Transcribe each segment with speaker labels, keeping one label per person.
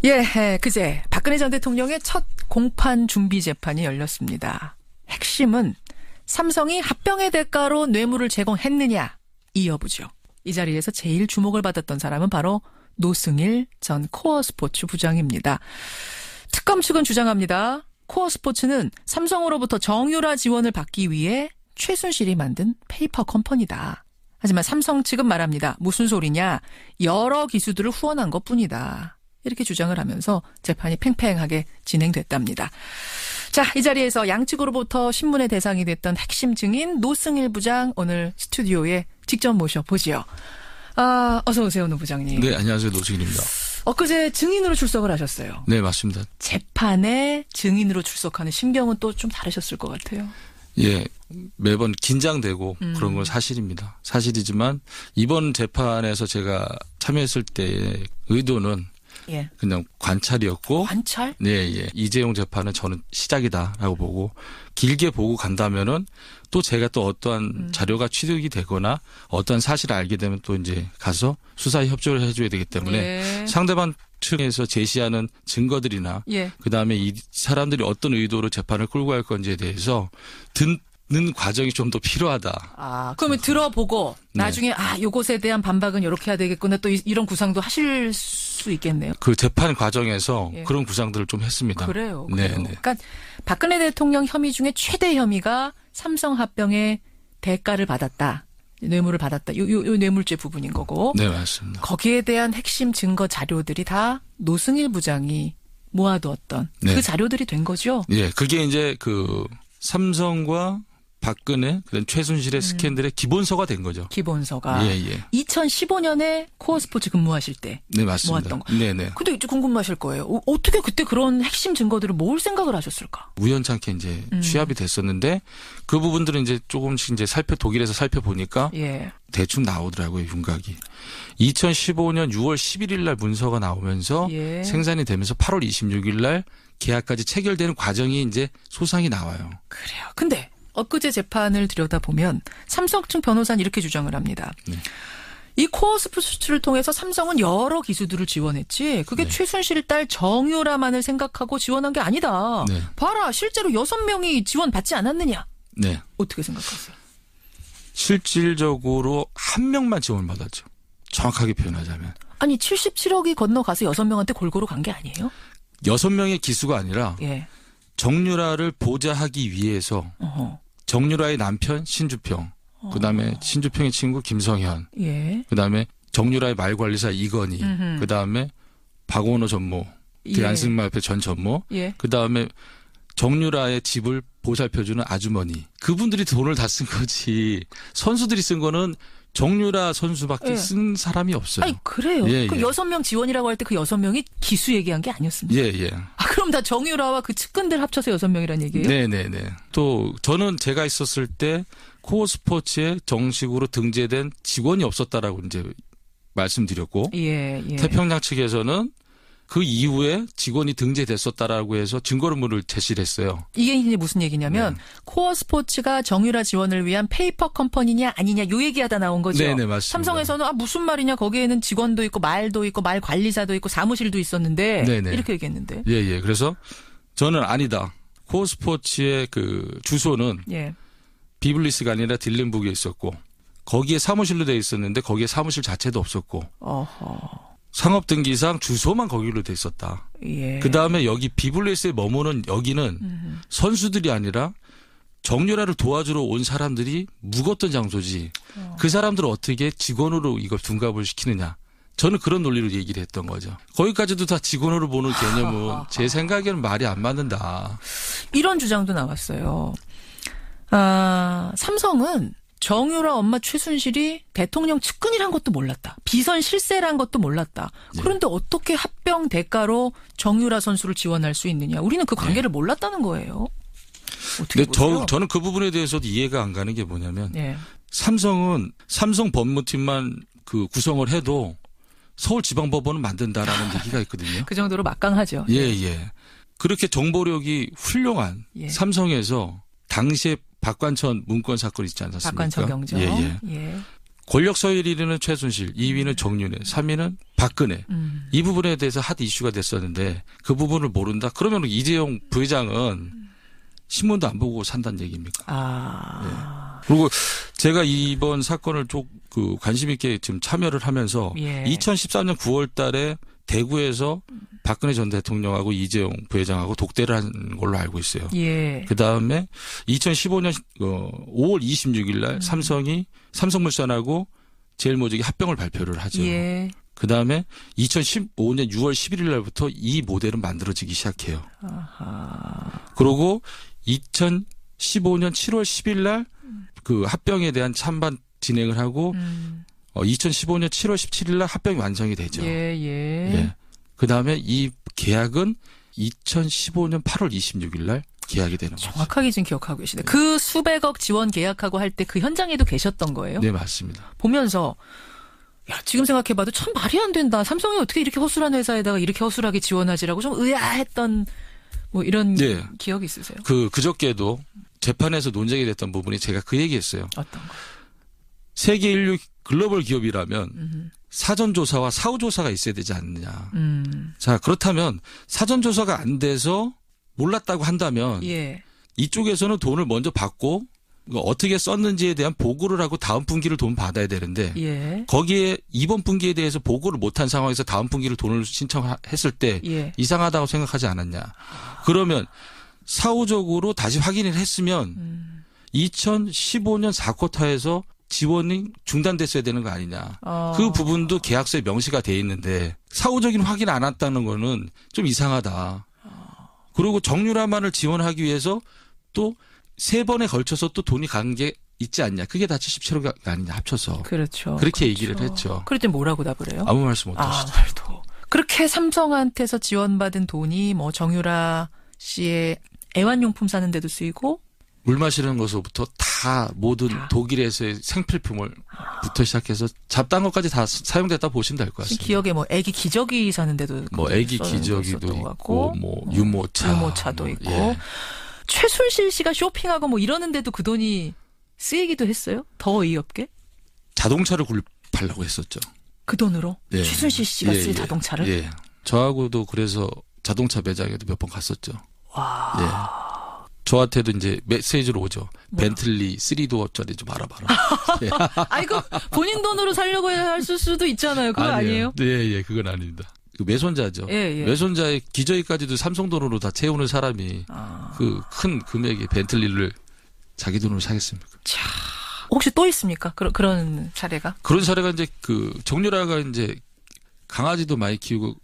Speaker 1: 예, 그제 박근혜 전 대통령의 첫 공판 준비 재판이 열렸습니다. 핵심은 삼성이 합병의 대가로 뇌물을 제공했느냐 이 여부죠. 이 자리에서 제일 주목을 받았던 사람은 바로 노승일 전 코어스포츠 부장입니다. 특검 측은 주장합니다. 코어스포츠는 삼성으로부터 정유라 지원을 받기 위해 최순실이 만든 페이퍼 컴퍼니다. 하지만 삼성 측은 말합니다. 무슨 소리냐. 여러 기수들을 후원한 것뿐이다. 이렇게 주장을 하면서 재판이 팽팽하게 진행됐답니다. 자, 이 자리에서 양측으로부터 신문의 대상이 됐던 핵심 증인 노승일 부장 오늘 스튜디오에 직접 모셔보지요. 어서 오세요, 노 부장님.
Speaker 2: 네, 안녕하세요. 노승일입니다.
Speaker 1: 엊그제 증인으로 출석을 하셨어요.
Speaker 2: 네, 맞습니다.
Speaker 1: 재판에 증인으로 출석하는 심경은 또 좀 다르셨을 것 같아요.
Speaker 2: 예, 매번 긴장되고 그런 건 사실입니다. 사실이지만 이번 재판에서 제가 참여했을 때의 의도는
Speaker 1: 예.
Speaker 2: 그냥 관찰이었고.
Speaker 1: 관찰?
Speaker 2: 네, 예. 이재용 재판은 저는 시작이다라고 보고 길게 보고 간다면은 또 제가 또 어떠한 자료가 취득이 되거나 어떠한 사실을 알게 되면 또 이제 가서 수사에 협조를 해줘야 되기 때문에
Speaker 1: 예.
Speaker 2: 상대방 측에서 제시하는 증거들이나
Speaker 1: 예.
Speaker 2: 그다음에 이 사람들이 어떤 의도로 재판을 끌고 갈 건지에 대해서 듣는 과정이 좀 더 필요하다.
Speaker 1: 그러면 들어보고 나중에 요것에 대한 반박은 이렇게 해야 되겠구나 또 이런 구상도 하실 수 있겠네요.
Speaker 2: 그 재판 과정에서
Speaker 1: 예.
Speaker 2: 그런 구상들을 좀 했습니다.
Speaker 1: 그래요.
Speaker 2: 네, 네.
Speaker 1: 그러니까 박근혜 대통령 혐의 중에 최대 혐의가 삼성 합병의 대가를 받았다. 뇌물을 받았다. 요 뇌물죄 부분인 거고.
Speaker 2: 네, 맞습니다.
Speaker 1: 거기에 대한 핵심 증거 자료들이 다 노승일 부장이 모아두었던
Speaker 2: 네.
Speaker 1: 그 자료들이 된 거죠.
Speaker 2: 예, 그게 이제 그 삼성과 박근혜, 그다음 최순실의 스캔들의 기본서가 된 거죠.
Speaker 1: 기본서가.
Speaker 2: 예, 예.
Speaker 1: 2015년에 코어스포츠 근무하실 때
Speaker 2: 네, 맞습니다.
Speaker 1: 모았던 거.
Speaker 2: 네, 네.
Speaker 1: 근데 이제 궁금하실 거예요. 어떻게 그때 그런 핵심 증거들을 모을 생각을 하셨을까?
Speaker 2: 우연찮게 이제 취합이 됐었는데 그 부분들은 이제 조금씩 이제 독일에서 살펴보니까
Speaker 1: 예.
Speaker 2: 대충 나오더라고요, 윤곽이. 2015년 6월 11일 날 문서가 나오면서
Speaker 1: 예.
Speaker 2: 생산이 되면서 8월 26일 날 계약까지 체결되는 과정이 이제 소상히 나와요.
Speaker 1: 그래요. 근데 엊그제 재판을 들여다보면 삼성 측 변호사는 이렇게 주장을 합니다.
Speaker 2: 네.
Speaker 1: 이 코어스포츠를 통해서 삼성은 여러 기수들을 지원했지 그게
Speaker 2: 네.
Speaker 1: 최순실 딸 정유라만을 생각하고 지원한 게 아니다.
Speaker 2: 네.
Speaker 1: 봐라 실제로 6명이 지원받지 않았느냐.
Speaker 2: 네.
Speaker 1: 어떻게 생각하세요?
Speaker 2: 실질적으로 한 명만 지원받았죠. 정확하게 표현하자면.
Speaker 1: 아니 77억이 건너가서 6명한테 골고루 간 게 아니에요?
Speaker 2: 6명의 기수가 아니라
Speaker 1: 예.
Speaker 2: 정유라를 보좌하기 위해서
Speaker 1: 어허.
Speaker 2: 정유라의 남편 신주평, 그다음에 신주평의 친구 김성현,
Speaker 1: 예.
Speaker 2: 그다음에 정유라의 말관리사 이건희, 그다음에 박원호 전무, 그
Speaker 1: 예.
Speaker 2: 안승마협회 전 전무,
Speaker 1: 예.
Speaker 2: 그다음에 정유라의 집을 보살펴주는 아주머니. 그분들이 돈을 다 쓴 거지. 선수들이 쓴 거는 정유라 선수밖에
Speaker 1: 예.
Speaker 2: 쓴 사람이 없어요.
Speaker 1: 아니 그래요.
Speaker 2: 예,
Speaker 1: 그
Speaker 2: 예.
Speaker 1: 6명 지원이라고 할 때 그 6명이 기수 얘기한 게 아니었습니까?
Speaker 2: 예, 예.
Speaker 1: 그럼 다 정유라와 그 측근들 합쳐서 6명이란 얘기예요?
Speaker 2: 네네네. 또 저는 제가 있었을 때 코어 스포츠에 정식으로 등재된 직원이 없었다라고 이제 말씀드렸고
Speaker 1: 예, 예.
Speaker 2: 태평양 측에서는 그 이후에 직원이 등재됐었다라고 해서 증거물을 제시를 했어요.
Speaker 1: 이게 이제 무슨 얘기냐면 코어 스포츠가 정유라 지원을 위한 페이퍼 컴퍼니냐 아니냐 요 얘기하다 나온 거죠.
Speaker 2: 네네, 맞습니다.
Speaker 1: 삼성에서는 무슨 말이냐 거기에는 직원도 있고 말도 있고 말 관리사도 있고 사무실도 있었는데
Speaker 2: 네네.
Speaker 1: 이렇게 얘기했는데.
Speaker 2: 예. 그래서 저는 아니다. 코어 스포츠의 그 주소는
Speaker 1: 예.
Speaker 2: 비블리스가 아니라 딜렌북에 있었고 거기에 사무실로 돼 있었는데 거기에 사무실 자체도 없었고
Speaker 1: 어허.
Speaker 2: 상업등기상 주소만 거기로 돼 있었다.
Speaker 1: 예.
Speaker 2: 그다음에 여기 비블리스에 머무는 여기는 선수들이 아니라 정유라를 도와주러 온 사람들이 묵었던 장소지. 그 사람들을 어떻게 직원으로 이걸 둔갑을 시키느냐. 저는 그런 논리로 얘기를 했던 거죠. 거기까지도 다 직원으로 보는 개념은 제 생각에는 말이 안 맞는다.
Speaker 1: 이런 주장도 나왔어요. 삼성은 정유라 엄마 최순실이 대통령 측근이란 것도 몰랐다. 비선 실세란 것도 몰랐다. 그런데 어떻게 합병 대가로 정유라 선수를 지원할 수 있느냐. 우리는 그 관계를 몰랐다는 거예요. 어떻게
Speaker 2: 근데
Speaker 1: 보세요?
Speaker 2: 저는 그 부분에 대해서도 이해가 안 가는 게 뭐냐면
Speaker 1: 예.
Speaker 2: 삼성은 삼성 법무팀만 그 구성을 해도 서울지방법원은 만든다라는 얘기가 있거든요.
Speaker 1: 그 정도로 막강하죠.
Speaker 2: 예. 그렇게 정보력이 훌륭한
Speaker 1: 예.
Speaker 2: 삼성에서 당시에 박관천 문건 사건 있지 않았습니까?
Speaker 1: 박관천 경정.
Speaker 2: 예.
Speaker 1: 예.
Speaker 2: 권력 서열 1위는 최순실, 2위는 정윤회, 3위는 박근혜. 이 부분에 대해서 핫 이슈가 됐었는데 그 부분을 모른다? 그러면 이재용 부회장은 신문도 안 보고 산다는 얘기입니까? 네. 그리고 제가 이번 사건을 좀 관심 있게 지금 참여를 하면서 2013년 9월 달에 대구에서 박근혜 전 대통령하고 이재용 부회장하고 독대를 한 걸로 알고 있어요. 그다음에 2015년 5월 26일 날 삼성물산하고 제일모직이 합병을 발표를 하죠. 그다음에 2015년 6월 11일 날부터 이 모델은 만들어지기 시작해요. 그리고 2015년 7월 10일 날 그 합병에 대한 찬반 진행을 하고 2015년 7월 17일 날 합병이 완성이 되죠. 그다음에 이 계약은 2015년 8월 26일 날 계약이 되는 거죠.
Speaker 1: 정확하게 지금 기억하고 계시네. 그 수백억 지원 계약하고 할 때 그 현장에도 계셨던 거예요?
Speaker 2: 네, 맞습니다.
Speaker 1: 보면서 지금 생각해봐도 참 말이 안 된다. 삼성이 어떻게 이렇게 허술한 회사에다가 이렇게 허술하게 지원하지라고 좀 의아했던 뭐 이런 기억이 있으세요?
Speaker 2: 그저께도 재판에서 논쟁이 됐던 부분이 제가 그 얘기했어요.
Speaker 1: 어떤 거?
Speaker 2: 세계 인류 글로벌 기업이라면 사전조사와 사후조사가 있어야 되지 않느냐. 자, 그렇다면 사전조사가 안 돼서 몰랐다고 한다면 이쪽에서는 돈을 먼저 받고 어떻게 썼는지에 대한 보고를 하고 다음 분기를 돈 받아야 되는데 거기에 이번 분기에 대해서 보고를 못한 상황에서 다음 분기를 돈을 신청했을 때 이상하다고 생각하지 않았냐. 그러면 사후적으로 다시 확인을 했으면 2015년 4쿼터에서 지원이 중단됐어야 되는 거 아니냐. 그 부분도 계약서에 명시가 돼 있는데 사후적인 확인 안 했다는 거는 좀 이상하다. 그리고 정유라만을 지원하기 위해서 또 3번에 걸쳐서 또 돈이 간 게 있지 않냐. 그게 다 77억이 아니냐 합쳐서. 그렇게 얘기를 했죠.
Speaker 1: 그럴 때 뭐라고 답을 해요?
Speaker 2: 아무 말씀 못 하시죠.
Speaker 1: 그렇게 삼성한테서 지원받은 돈이 뭐 정유라 씨의 애완용품 사는 데도 쓰이고
Speaker 2: 물 마시는 것부터 다 모든 독일에서의 생필품을부터 시작해서 잡다한 것까지 다 사용됐다 보시면 될 것 같습니다.
Speaker 1: 기억에 뭐 애기 기저귀 사는 데도
Speaker 2: 뭐 애기 기저귀도 있고 뭐 유모차도
Speaker 1: 있고 최순실 씨가 쇼핑하고 뭐 이러는 데도 그 돈이 쓰이기도 했어요? 더 어이없게?
Speaker 2: 자동차를 구입하려고 했었죠.
Speaker 1: 그 돈으로? 최순실 씨가 쓸 자동차를?
Speaker 2: 저하고도 그래서 자동차 매장에도 몇 번 갔었죠.
Speaker 1: 와.
Speaker 2: 저한테도 이제 메시지로 오죠. 벤틀리 3도어짜리 좀 알아봐라.
Speaker 1: 아이고 본인 돈으로 살려고 했을 수도 있잖아요. 그거 아니에요?
Speaker 2: 네, 그건 아닙니다. 그 외손자죠. 외손자의 기저귀까지도 삼성 돈으로 다 채우는 사람이 그 큰 금액의 벤틀리를 자기 돈으로 사겠습니까?
Speaker 1: 자, 혹시 또 있습니까? 그런 사례가?
Speaker 2: 그런 사례가 이제 정유라가 이제 강아지도 많이 키우고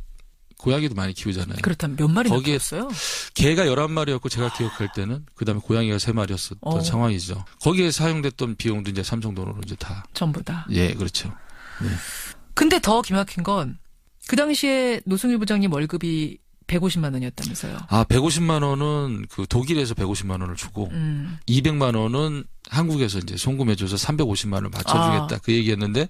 Speaker 2: 고양이도 많이 키우잖아요.
Speaker 1: 그렇다면 몇 마리나 키웠어요?
Speaker 2: 개가 11마리였고 제가 기억할 때는 그다음에 고양이가 3마리였었던 상황이죠. 거기에 사용됐던 비용도 이제 삼성 돈으로 이제 다
Speaker 1: 전부 다.
Speaker 2: 그렇죠.
Speaker 1: 근데 더 기막힌 건 그 당시에 노승일 부장님 월급이 150만 원이었다면서요.
Speaker 2: 150만 원은 그 독일에서 150만 원을 주고 200만 원은 한국에서 이제 송금해줘서 350만 원을 맞춰주겠다 그 얘기였는데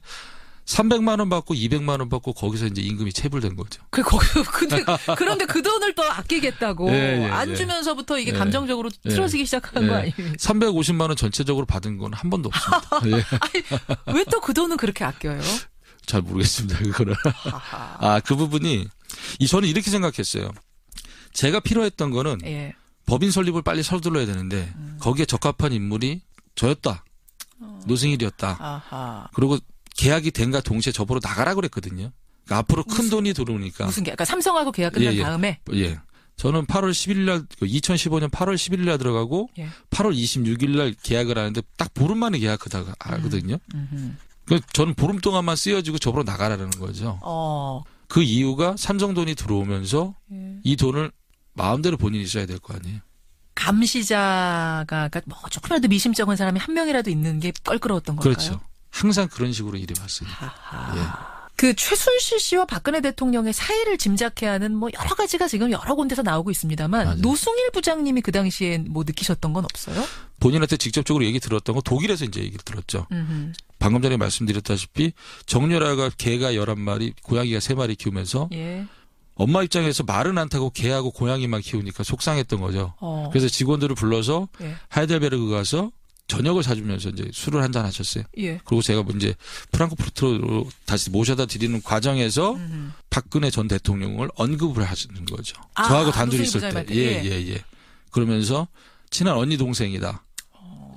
Speaker 2: 300만 원 받고 200만 원 받고 거기서 이제 임금이 체불된 거죠.
Speaker 1: 그런데 그 돈을 또 아끼겠다고 안 주면서부터 이게 감정적으로 틀어지기 시작한 거 아니에요?
Speaker 2: 350만 원 전체적으로 받은 건 한 번도 없습니다.
Speaker 1: 왜 또 그 돈은 그렇게 아껴요?
Speaker 2: 잘 모르겠습니다. 그거는. 그 부분이 저는 이렇게 생각했어요. 제가 필요했던 거는 법인 설립을 빨리 서둘러야 되는데 거기에 적합한 인물이 저였다. 노승일이었다. 그리고 계약이 된가 동시에 저보러 나가라고 그랬거든요. 그러니까 앞으로 큰 돈이 들어오니까.
Speaker 1: 무슨 계약? 그러니까 삼성하고 계약 끝난 다음에?
Speaker 2: 저는 8월 10일 날, 2015년 8월 11일 날 들어가고 8월 26일 날 계약을 하는데 딱 보름 만에 계약하다가 하거든요. 저는 보름 동안만 쓰여지고 저보러 나가라는 거죠. 그 이유가 삼성 돈이 들어오면서 이 돈을 마음대로 본인이 써야 될 거 아니에요.
Speaker 1: 감시자가 그러니까 뭐 조금이라도 미심쩍은 사람이 한 명이라도 있는 게 껄끄러웠던 걸까요?
Speaker 2: 그렇죠. 항상 그런 식으로 일이 왔으니까.
Speaker 1: 그 최순실 씨와 박근혜 대통령의 사이를 짐작해야 하는 뭐 여러 가지가 지금 여러 군데서 나오고 있습니다만 맞아요. 노승일 부장님이 그 당시에 뭐 느끼셨던 건 없어요?
Speaker 2: 본인한테 직접적으로 얘기 들었던 건 독일에서 이제 얘기를 들었죠. 방금 전에 말씀드렸다시피 정유라가 개가 11마리, 고양이가 3마리 키우면서 엄마 입장에서 말은 안 타고 개하고 고양이만 키우니까 속상했던 거죠. 그래서 직원들을 불러서 하이델베르그 가서 저녁을 사주면서 이제 술을 한잔 하셨어요.
Speaker 1: 예.
Speaker 2: 그리고 제가 뭐 이제 프랑크푸르트로 다시 모셔다 드리는 과정에서 박근혜 전 대통령을 언급을 하시는 거죠. 저하고 단둘이 있을 때. 예. 그러면서 친한 언니 동생이다.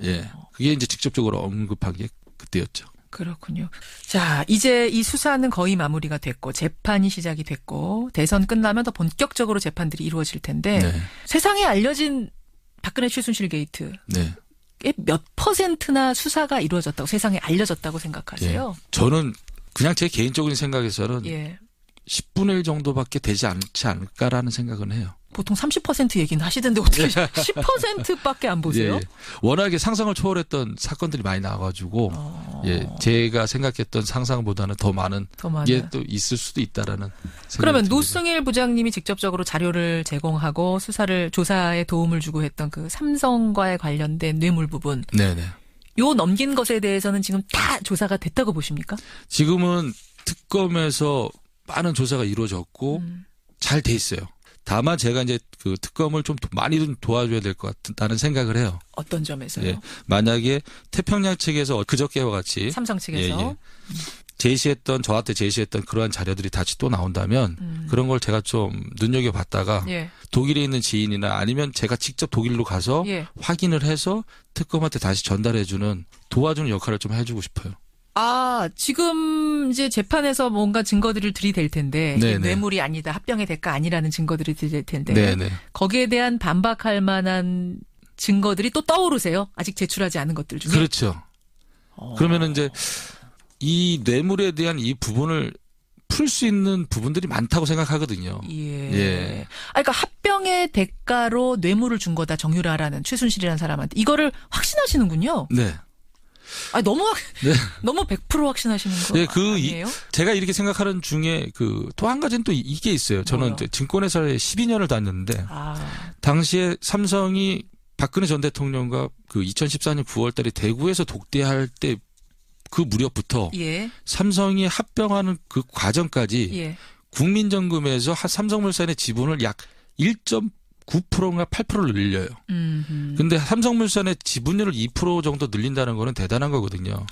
Speaker 2: 예. 그게 이제 직접적으로 언급한 게 그때였죠.
Speaker 1: 그렇군요. 자, 이제 이 수사는 거의 마무리가 됐고 재판이 시작이 됐고 대선 끝나면 더 본격적으로 재판들이 이루어질 텐데
Speaker 2: 네.
Speaker 1: 세상에 알려진 박근혜 최순실 게이트.
Speaker 2: 네.
Speaker 1: 몇 %나 수사가 이루어졌다고 세상에 알려졌다고 생각하세요?
Speaker 2: 예. 저는 그냥 제 개인적인 생각에서는
Speaker 1: 예.
Speaker 2: 10분의 1 정도밖에 되지 않지 않을까라는 생각은 해요.
Speaker 1: 보통 30% 얘기는 하시던데 어떻게 10%밖에 안 보세요?
Speaker 2: 예. 워낙에 상상을 초월했던 사건들이 많이 나와가지고 예, 제가 생각했던 상상보다는 더 많은 게 또 있을 수도 있다라는 생각이
Speaker 1: 그러면
Speaker 2: 듭니다.
Speaker 1: 노승일 부장님이 직접적으로 자료를 제공하고 조사에 도움을 주고 했던 그 삼성과의 관련된 뇌물 부분.
Speaker 2: 네네.
Speaker 1: 요 넘긴 것에 대해서는 지금 다 조사가 됐다고 보십니까? 지금은
Speaker 2: 특검에서 많은 조사가 이루어졌고 잘 돼 있어요. 다만 제가 이제 그 특검을 좀 많이 좀 도와줘야 될 것 같다는 생각을 해요.
Speaker 1: 어떤 점에서요?
Speaker 2: 예. 만약에 태평양 측에서 그저께와 같이
Speaker 1: 삼성 측에서
Speaker 2: 저한테 제시했던 그러한 자료들이 다시 또 나온다면 그런 걸 제가 좀 눈여겨봤다가 독일에 있는 지인이나 아니면 제가 직접 독일로 가서 확인을 해서 특검한테 다시 전달해주는 도와주는 역할을 좀 해주고 싶어요.
Speaker 1: 지금 이제 재판에서 뭔가 증거들을 들이댈 텐데 뇌물이 아니다, 합병의 대가 아니라는 증거들이 들이댈 텐데
Speaker 2: 네네.
Speaker 1: 거기에 대한 반박할 만한 증거들이 또 떠오르세요? 아직 제출하지 않은 것들 중에?
Speaker 2: 그렇죠. 그러면은 이제 이 뇌물에 대한 이 부분을 풀 수 있는 부분들이 많다고 생각하거든요.
Speaker 1: 예. 그러니까 합병의 대가로 뇌물을 준 거다, 정유라라는 최순실이라는 사람한테. 이거를 확신하시는군요.
Speaker 2: 네.
Speaker 1: 너무 100% 확신하시는 거 아니에요?
Speaker 2: 제가 이렇게 생각하는 중에 또 한 가지는 또 이게 있어요. 저는 증권회사에 12년을 다녔는데 당시에 삼성이 박근혜 전 대통령과 그 2014년 9월 달에 대구에서 독대할 때 그 무렵부터 삼성이 합병하는 그 과정까지 국민연금에서 삼성물산의 지분을 약 1.9%인가 8%를 늘려요. 근데 삼성물산의 지분율을 2% 정도 늘린다는 거는 대단한 거거든요.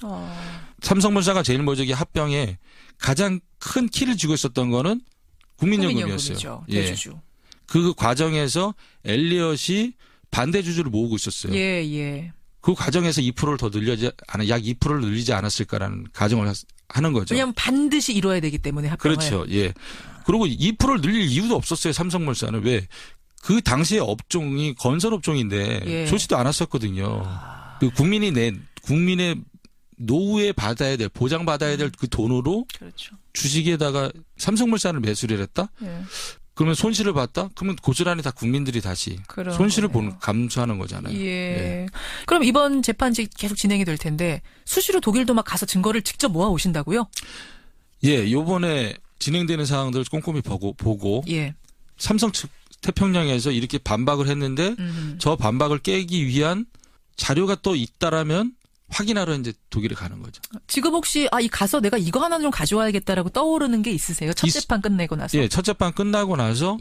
Speaker 2: 삼성물산과 제일모직이 합병에 가장 큰 키를 쥐고 있었던 거는 국민연금이었어요.
Speaker 1: 대주주.
Speaker 2: 그 과정에서 엘리엇이 반대 주주를 모으고 있었어요. 그 과정에서 2%를 더 약 2%를 늘리지 않았을까라는 가정을 하는 거죠.
Speaker 1: 왜냐하면 반드시 이루어야 되기 때문에 합병을.
Speaker 2: 그렇죠. 예. 그리고 2%를 늘릴 이유도 없었어요. 삼성물산은. 왜? 그 당시의 업종이 건설업종인데 좋지도 않았었거든요. 그 국민의 노후에 보장받아야 될 그 돈으로 주식에다가 삼성물산을 매수를 했다? 그러면 손실을 봤다? 그러면 고스란히 다 국민들이 다시 손실을 감수하는 거잖아요.
Speaker 1: 그럼 이번 재판이 계속 진행이 될 텐데 수시로 독일도 막 가서 증거를 직접 모아 오신다고요?
Speaker 2: 예, 요번에 진행되는 사항들을 꼼꼼히 보고 삼성 측 태평양에서 이렇게 반박을 했는데 저 반박을 깨기 위한 자료가 또 있다라면 확인하러 이제 독일에 가는 거죠.
Speaker 1: 지금 혹시 가서 내가 이거 하나 좀 가져와야겠다라고 떠오르는 게 있으세요? 첫 재판 끝내고 나서?
Speaker 2: 예, 첫 재판 끝나고 나서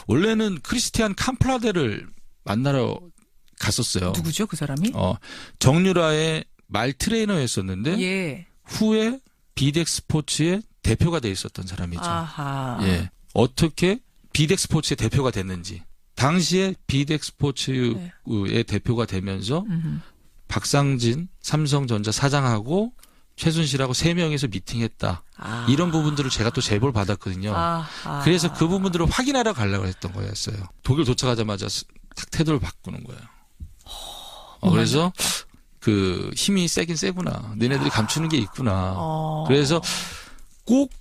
Speaker 2: 원래는 크리스티안 캄플라데를 만나러 갔었어요.
Speaker 1: 누구죠, 그 사람이?
Speaker 2: 정유라의 말 트레이너였었는데 후에 비덱스포츠의 대표가 돼 있었던 사람이죠. 예, 어떻게 비덱스포츠의 대표가 됐는지. 당시에 비덱스포츠의 대표가 되면서 박상진 삼성전자 사장하고 최순실하고 3명이서 미팅했다. 이런 부분들을 제가 또 제보를 받았거든요. 그래서 그 부분들을 확인하러 가려고 했던 거였어요. 독일 도착하자마자 탁 태도를 바꾸는 거예요. 그래서 그 힘이 세긴 세구나. 너네들이 감추는 게 있구나. 그래서 꼭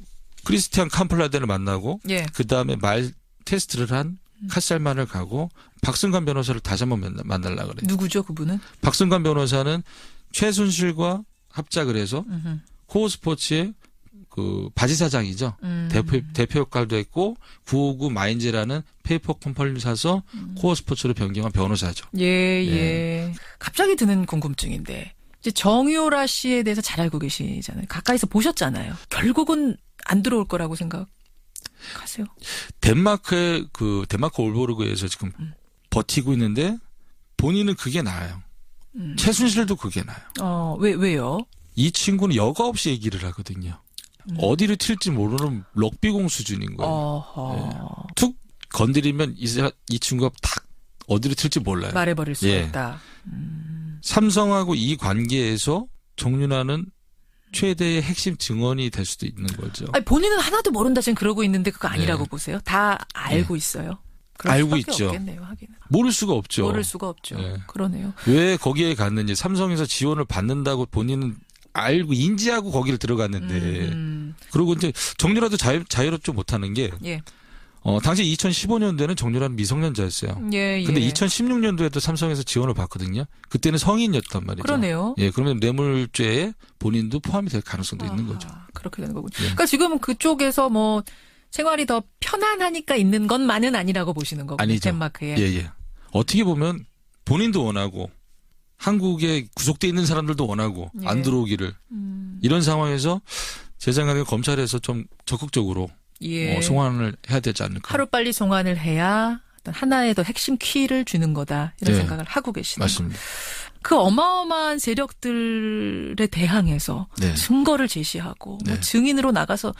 Speaker 2: 크리스티안 캄플라데를 만나고 그다음에 말 테스트를 한 카살만을 가고 박승관 변호사를 다시 한번 만나려고 그래요. 누구죠, 그분은? 박승관 변호사는 최순실과 합작을 해서 코어스포츠의 그 바지 사장이죠. 대표 역할도 했고 959 마인즈라는 페이퍼 컴퍼니를 사서 코어스포츠로 변경한 변호사죠.
Speaker 1: 갑자기 드는 궁금증인데 이제 정유라 씨에 대해서 잘 알고 계시잖아요. 가까이서 보셨잖아요. 결국은 안 들어올 거라고 생각하세요?
Speaker 2: 덴마크 올보르그에서 지금 버티고 있는데 본인은 그게 나아요. 최순실도 그게 나요.
Speaker 1: 왜요?
Speaker 2: 이 친구는 여과 없이 얘기를 하거든요. 어디를 튈지 모르는 럭비공 수준인 거예요. 예. 툭 건드리면 이 친구가 탁 어디를 튈지 몰라요.
Speaker 1: 말해버릴 수가
Speaker 2: 예.
Speaker 1: 있다.
Speaker 2: 삼성하고 이 관계에서 정윤아는 최대의 핵심 증언이 될 수도 있는 거죠.
Speaker 1: 아니, 본인은 하나도 모른다 지금 그러고 있는데 그거 아니라고
Speaker 2: 네.
Speaker 1: 보세요? 다 알고 있어요. 그럴
Speaker 2: 알고
Speaker 1: 수밖에
Speaker 2: 있죠.
Speaker 1: 없겠네요, 하기는.
Speaker 2: 모를 수가 없죠.
Speaker 1: 모를 수가 없죠.
Speaker 2: 네.
Speaker 1: 그러네요.
Speaker 2: 왜 거기에 갔는지 삼성에서 지원을 받는다고 본인은 알고 인지하고 거기를 들어갔는데 그리고 이제 정유라도 자유롭지 못하는 게
Speaker 1: 예.
Speaker 2: 당시 2015년도에는 정유라는 미성년자였어요.
Speaker 1: 예,
Speaker 2: 근데
Speaker 1: 예.
Speaker 2: 2016년도에도 삼성에서 지원을 받거든요. 그때는 성인이었단 말이죠.
Speaker 1: 그러네요.
Speaker 2: 예, 그러면 뇌물죄에 본인도 포함이 될 가능성도 있는 거죠.
Speaker 1: 그렇게 되는 거군요.
Speaker 2: 예.
Speaker 1: 그러니까 지금은 그쪽에서 뭐 생활이 더 편안하니까 있는 것만은 아니라고 보시는 거군요.
Speaker 2: 아니죠.
Speaker 1: 덴마크에.
Speaker 2: 예. 어떻게 보면 본인도 원하고 한국에 구속돼 있는 사람들도 원하고
Speaker 1: 예.
Speaker 2: 안 들어오기를 이런 상황에서 제 생각에 검찰에서 좀 적극적으로
Speaker 1: 예.
Speaker 2: 송환을 해야 되지 않을까.
Speaker 1: 하루빨리 송환을 해야 어떤 하나의 더 핵심 키를 주는 거다. 이런
Speaker 2: 네.
Speaker 1: 생각을 하고 계시는
Speaker 2: 맞습니다.
Speaker 1: 거예요. 그 어마어마한 세력들에 대항해서
Speaker 2: 네.
Speaker 1: 증거를 제시하고 뭐
Speaker 2: 네.
Speaker 1: 증인으로 나가서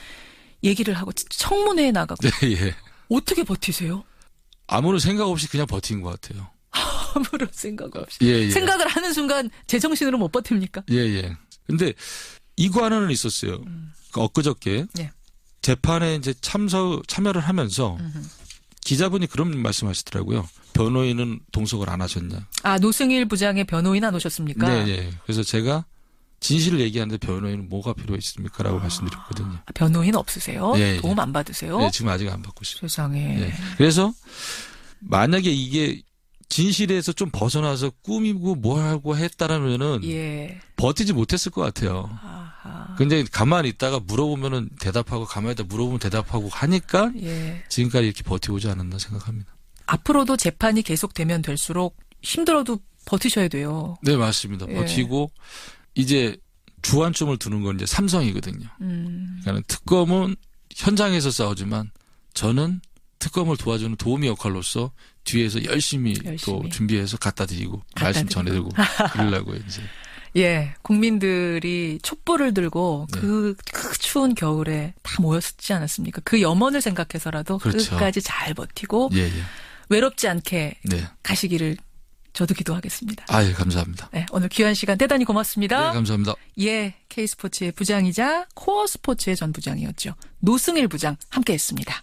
Speaker 1: 얘기를 하고 청문회에 나가고
Speaker 2: 네, 예.
Speaker 1: 어떻게 버티세요?
Speaker 2: 아무런 생각 없이 그냥 버틴 것 같아요.
Speaker 1: 아무런 생각 없이.
Speaker 2: 예.
Speaker 1: 생각을 하는 순간 제정신으로 못 버팁니까?
Speaker 2: 예. 근데 이거 하나는 있었어요. 엊그저께
Speaker 1: 예.
Speaker 2: 재판에 이제 참여를 하면서 기자분이 그런 말씀하시더라고요. 변호인은 동석을 안 하셨냐.
Speaker 1: 아, 노승일 부장의 변호인 안 오셨습니까?
Speaker 2: 네. 그래서 제가 진실을 얘기하는데 변호인은 뭐가 필요했습니까? 라고 말씀드렸거든요.
Speaker 1: 변호인 없으세요?
Speaker 2: 예.
Speaker 1: 도움 안 받으세요?
Speaker 2: 네, 지금 아직 안 받고 있어요.
Speaker 1: 세상에.
Speaker 2: 네. 그래서 만약에 이게 진실에서 좀 벗어나서 꾸미고 뭐 하고 했다라면은
Speaker 1: 예.
Speaker 2: 버티지 못했을 것 같아요.
Speaker 1: 아하.
Speaker 2: 근데 가만히 있다가 물어보면은 대답하고 가만히 있다 물어보면 대답하고 하니까
Speaker 1: 예.
Speaker 2: 지금까지 이렇게 버티고지 않았나 생각합니다.
Speaker 1: 앞으로도 재판이 계속되면 될수록 힘들어도 버티셔야 돼요.
Speaker 2: 네, 맞습니다.
Speaker 1: 예.
Speaker 2: 버티고 이제 주안점을 두는 건 이제 삼성이거든요. 그러니까 특검은 현장에서 싸우지만 저는 특검을 도와주는 도우미 역할로서 뒤에서 열심히 또 준비해서 갖다 드리고 말씀 전해드리고 그러려고요, 이제.
Speaker 1: 예, 국민들이 촛불을 들고
Speaker 2: 네.
Speaker 1: 그 추운 겨울에 다 모였지 않았습니까? 그 염원을 생각해서라도
Speaker 2: 그렇죠.
Speaker 1: 끝까지 잘 버티고
Speaker 2: 예.
Speaker 1: 외롭지 않게
Speaker 2: 네.
Speaker 1: 가시기를 저도 기도하겠습니다.
Speaker 2: 아, 예, 감사합니다.
Speaker 1: 네, 오늘 귀한 시간 대단히 고맙습니다.
Speaker 2: 네, 감사합니다.
Speaker 1: 예, K스포츠의 부장이자 코어스포츠의 전 부장이었죠. 노승일 부장 함께했습니다.